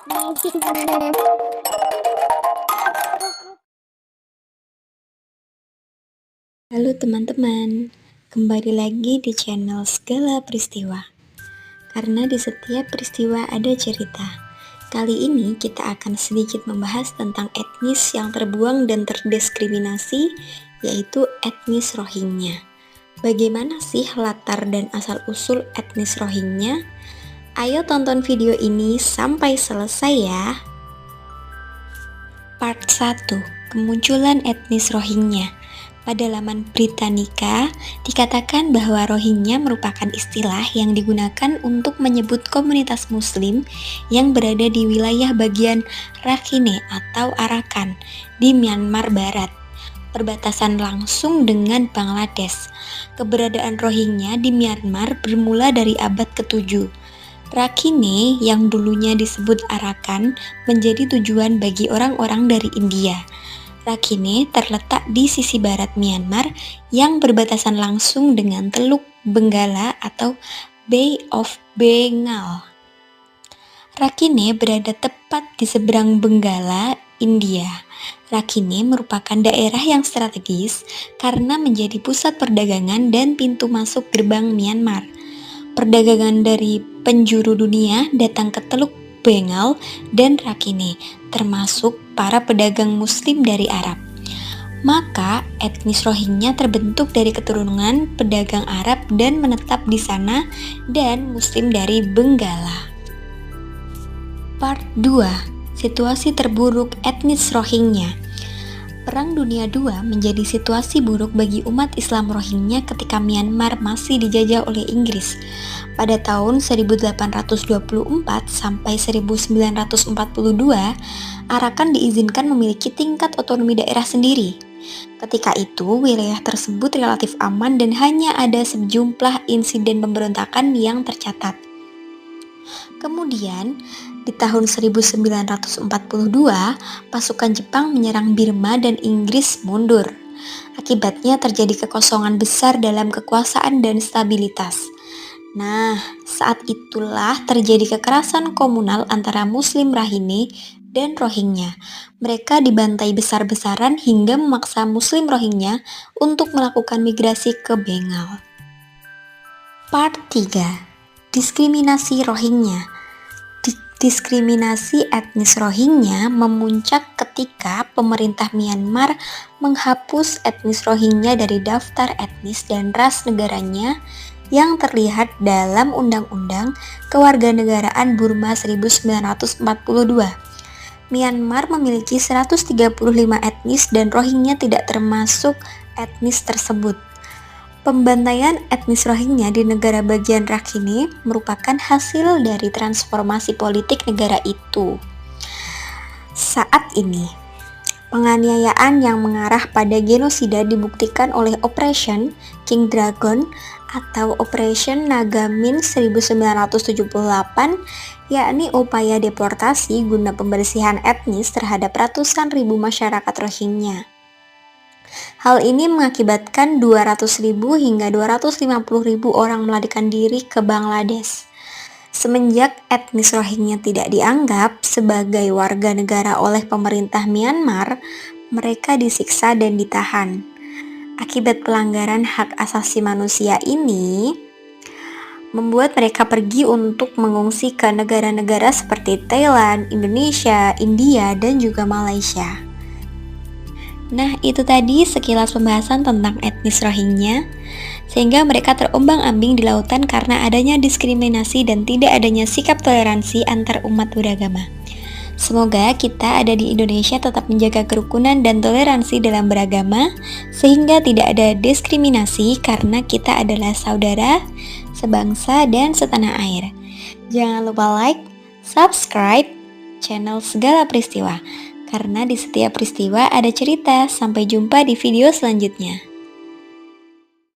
Halo teman-teman, kembali lagi di channel Segala Peristiwa. Karena di setiap peristiwa ada cerita. Kali ini kita akan sedikit membahas tentang etnis yang terbuang dan terdiskriminasi, yaitu etnis Rohingya. Bagaimana sih latar dan asal-usul etnis Rohingya? Ayo tonton video ini sampai selesai ya. Part 1. Kemunculan etnis Rohingya. Pada laman Britannica, dikatakan bahwa Rohingya merupakan istilah yang digunakan untuk menyebut komunitas Muslim yang berada di wilayah bagian Rakhine atau Arakan di Myanmar Barat, perbatasan langsung dengan Bangladesh. Keberadaan Rohingya di Myanmar bermula dari abad ke-7. Rakhine yang dulunya disebut Arakan menjadi tujuan bagi orang-orang dari India. Rakhine terletak di sisi barat Myanmar yang berbatasan langsung dengan Teluk Benggala atau Bay of Bengal. Rakhine berada tepat di seberang Benggala, India. Rakhine merupakan daerah yang strategis karena menjadi pusat perdagangan dan pintu masuk gerbang Myanmar. Perdagangan dari penjuru dunia datang ke Teluk Bengal dan Rakhine, termasuk para pedagang Muslim dari Arab. Maka etnis Rohingya terbentuk dari keturunan pedagang Arab dan menetap di sana dan Muslim dari Benggala. Part 2. Situasi terburuk etnis Rohingya. Perang Dunia II menjadi situasi buruk bagi umat Islam Rohingya ketika Myanmar masih dijajah oleh Inggris. Pada tahun 1824 sampai 1942, Arakan diizinkan memiliki tingkat otonomi daerah sendiri. Ketika itu, wilayah tersebut relatif aman dan hanya ada sejumlah insiden pemberontakan yang tercatat. Kemudian, di tahun 1942, pasukan Jepang menyerang Burma dan Inggris mundur. Akibatnya terjadi kekosongan besar dalam kekuasaan dan stabilitas. Nah, saat itulah terjadi kekerasan komunal antara Muslim Rakhine dan Rohingya. Mereka dibantai besar-besaran hingga memaksa Muslim Rohingya untuk melakukan migrasi ke Bengal. Part 3. Diskriminasi Rohingya. Diskriminasi etnis Rohingya memuncak ketika pemerintah Myanmar menghapus etnis Rohingya dari daftar etnis dan ras negaranya yang terlihat dalam Undang-Undang Kewarganegaraan Burma 1942. Myanmar memiliki 135 etnis dan Rohingya tidak termasuk etnis tersebut. Pembantaian etnis Rohingya di negara bagian Rakhine merupakan hasil dari transformasi politik negara itu. Saat ini, penganiayaan yang mengarah pada genosida dibuktikan oleh Operation King Dragon atau Operation Nagamin 1978, yakni upaya deportasi guna pembersihan etnis terhadap ratusan ribu masyarakat Rohingya. Hal ini mengakibatkan 200.000 hingga 250.000 orang melarikan diri ke Bangladesh. Semenjak etnis Rohingya tidak dianggap sebagai warga negara oleh pemerintah Myanmar, mereka disiksa dan ditahan. Akibat pelanggaran hak asasi manusia ini, membuat mereka pergi untuk mengungsi ke negara-negara seperti Thailand, Indonesia, India, dan juga Malaysia. Nah, itu tadi sekilas pembahasan tentang etnis Rohingya, sehingga mereka terombang-ambing di lautan karena adanya diskriminasi dan tidak adanya sikap toleransi antar umat beragama. Semoga kita ada di Indonesia tetap menjaga kerukunan dan toleransi dalam beragama, sehingga tidak ada diskriminasi karena kita adalah saudara, sebangsa, dan setanah air. Jangan lupa like, subscribe channel Segala Peristiwa. Karena di setiap peristiwa ada cerita. Sampai jumpa di video selanjutnya.